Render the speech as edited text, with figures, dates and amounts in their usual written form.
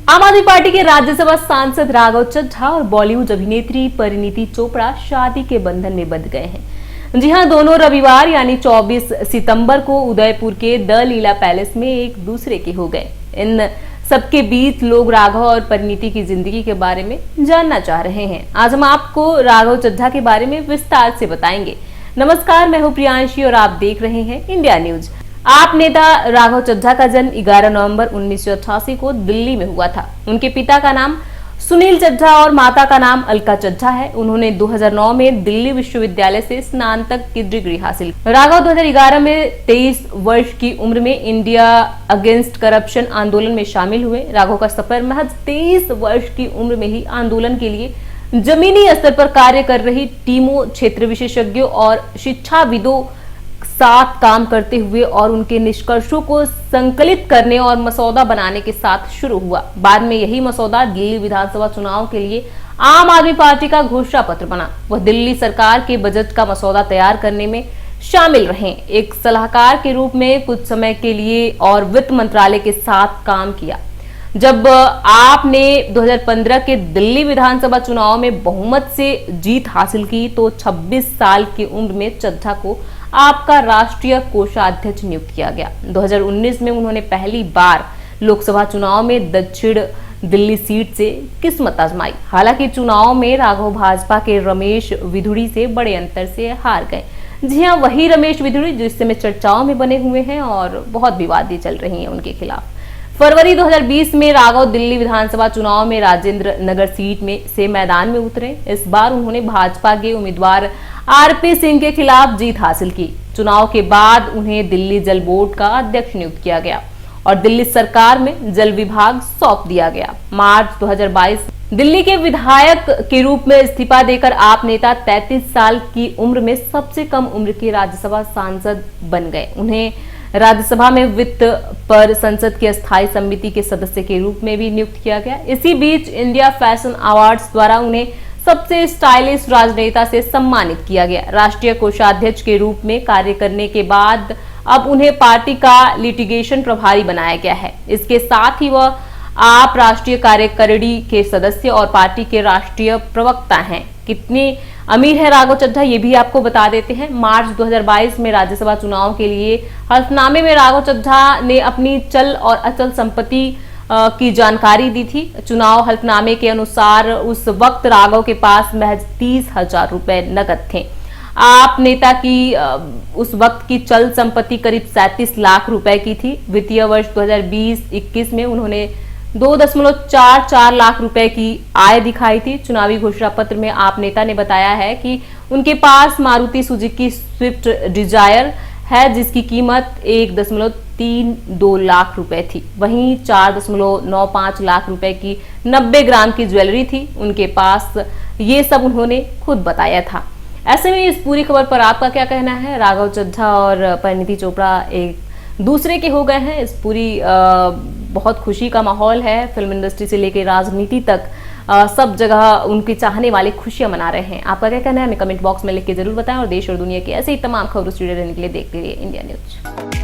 आम आदमी पार्टी के राज्यसभा सांसद राघव चड्ढा और बॉलीवुड अभिनेत्री परिणीति चोपड़ा शादी के बंधन में बंध गए हैं। जी हां, दोनों रविवार यानी 24 सितंबर को उदयपुर के द लीला पैलेस में एक दूसरे के हो गए। इन सबके बीच लोग राघव और परिणीति की जिंदगी के बारे में जानना चाह रहे हैं। आज हम आपको राघव चड्ढा के बारे में विस्तार से बताएंगे। नमस्कार, मैं हूं प्रियांशी और आप देख रहे हैं इंडिया न्यूज। आप नेता राघव चड्ढा का जन्म 11 नवंबर 1988 को दिल्ली में हुआ था। उनके पिता का नाम सुनील चड्ढा और माता का नाम अलका चड्ढा है। उन्होंने 2009 में दिल्ली विश्वविद्यालय से स्नातक की डिग्री हासिल की। राघव 2011 में 23 वर्ष की उम्र में इंडिया अगेंस्ट करप्शन आंदोलन में शामिल हुए। राघव का सफर महज 23 वर्ष की उम्र में ही आंदोलन के लिए जमीनी स्तर पर कार्य कर रही टीमों, क्षेत्र विशेषज्ञों और शिक्षाविदों साथ काम करते हुए और उनके निष्कर्षों को संकलित करने और मसौदा बनाने के साथ शुरू हुआ। बाद में यही मसौदा दिल्ली विधानसभा चुनाव के लिए आम आदमी पार्टी का घोषणा पत्र बना। वह दिल्ली सरकार के बजट का मसौदा तैयार करने में शामिल रहे। एक सलाहकार के रूप में कुछ समय के लिए और वित्त मंत्रालय के साथ काम किया। जब आपने 2015 के दिल्ली विधानसभा चुनाव में बहुमत से जीत हासिल की तो 26 साल की उम्र में चड्ढा को आपका राष्ट्रीय कोषाध्यक्ष नियुक्त किया गया। 2019 में उन्होंने पहली बार लोकसभा चुनाव में दक्षिण दिल्ली सीट से किस्मत आजमाई। हालांकि चुनाव में राघव भाजपा के रमेश विधुड़ी से बड़े अंतर से हार गए। जी हां, वही रमेश विधुड़ी जो इस समय चर्चाओं में बने हुए हैं और बहुत विवादें चल रही हैं उनके खिलाफ। फरवरी 2020 में राघव दिल्ली विधानसभा चुनाव में राजेंद्र नगर सीट से मैदान में उतरे। इस बार उन्होंने भाजपा के उम्मीदवार आरपी सिंह के खिलाफ जीत हासिल की। चुनाव के बाद उन्हें दिल्ली जल बोर्ड का अध्यक्ष नियुक्त किया गया और दिल्ली सरकार में जल विभाग सौंप दिया गया। मार्च 2022 दिल्ली के विधायक के रूप में इस्तीफा देकर आप नेता 33 साल की उम्र में सबसे कम उम्र के राज्यसभा सांसद बन गए। उन्हें राज्यसभा में वित्त पर संसद की अस्थायी समिति के सदस्य के रूप में भी नियुक्त किया गया। इसी बीच इंडिया फैशन अवार्ड्स द्वारा उन्हें सबसे स्टाइलिश राजनेता से सम्मानित किया गया। राष्ट्रीय कोषाध्यक्ष के रूप में कार्य करने के बाद अब उन्हें पार्टी का लिटिगेशन प्रभारी बनाया गया है। इसके साथ ही वह आप राष्ट्रीय कार्यकारिणी के सदस्य और पार्टी के राष्ट्रीय प्रवक्ता हैं। कितने अमीर है राघव चड्ढा, ये भी आपको बता देते हैं। मार्च 2022 में राज्यसभा चुनाव के लिए हल्फनामे में राघव चड्ढा ने अपनी चल और अचल संपत्ति की जानकारी दी थी। चुनाव हल्फनामे के अनुसार उस वक्त राघव के पास महज 30,000 रुपए नकद थे। आप नेता की उस वक्त की चल संपत्ति करीब 37 लाख रुपए की थी। वित्तीय वर्ष 2020-21 में उन्होंने 2.44 लाख रुपए की आय दिखाई थी। चुनावी घोषणा पत्र में आप नेता ने बताया है कि उनके पास मारुति सुजुकी स्विफ्ट डिजायर है जिसकी कीमत 1.32 लाख रुपए थी। वहीं 4.95 लाख रुपए की 90 ग्राम की ज्वेलरी थी उनके पास। ये सब उन्होंने खुद बताया था। ऐसे में इस पूरी खबर पर आपका क्या कहना है? राघव चड्ढा और परिणीति चोपड़ा एक दूसरे के हो गए हैं। इस पूरी बहुत खुशी का माहौल है। फिल्म इंडस्ट्री से लेकर राजनीति तक सब जगह उनके चाहने वाले खुशियां मना रहे हैं। आपका क्या कहना है हमें कमेंट बॉक्स में लिख के जरूर बताएं और देश और दुनिया की ऐसे ही तमाम खबरों से जुड़े रहने के लिए देखते रहिए इंडिया न्यूज।